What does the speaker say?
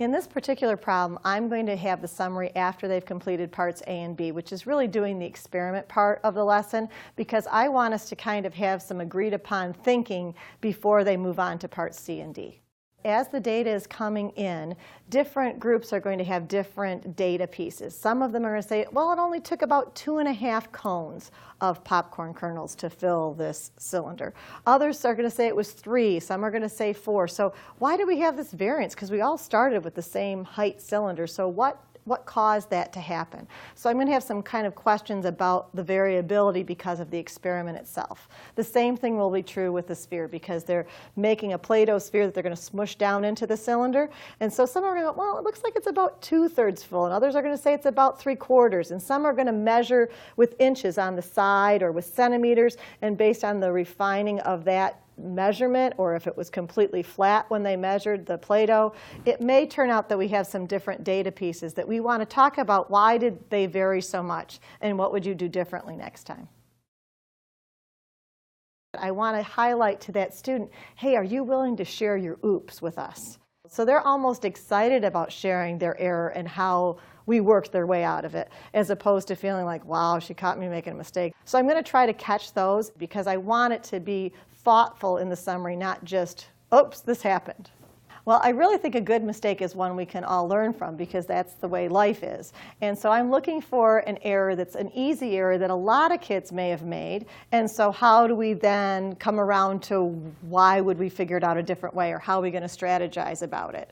In this particular problem, I'm going to have the summary after they've completed parts A and B, which is really doing the experiment part of the lesson, because I want us to kind of have some agreed upon thinking before they move on to parts C and D. As the data is coming in, different groups are going to have different data pieces. Some of them are going to say, well, it only took about 2.5 cones of popcorn kernels to fill this cylinder. Others are going to say it was 3. Some are going to say 4. So why do we have this variance? Because we all started with the same height cylinder. So what caused that to happen? So I'm going to have some kind of questions about the variability because of the experiment itself. The same thing will be true with the sphere, because they're making a Play-Doh sphere that they're going to smush down into the cylinder. And so some are going to go, well, it looks like it's about 2/3 full. And others are going to say it's about 3/4. And some are going to measure with inches on the side or with centimeters. And based on the refining of that measurement, or if it was completely flat when they measured the Play-Doh, it may turn out that we have some different data pieces that we want to talk about. Why did they vary so much, and what would you do differently next time? I want to highlight to that student, hey, are you willing to share your oops with us? So they're almost excited about sharing their error and how we worked their way out of it, as opposed to feeling like, wow, she caught me making a mistake. So I'm going to try to catch those, because I want it to be thoughtful in the summary, not just, oops, this happened. Well, I really think a good mistake is one we can all learn from, because that's the way life is. And so I'm looking for an error that's an easy error that a lot of kids may have made. And so how do we then come around to why would we figure it out a different way, or how are we going to strategize about it?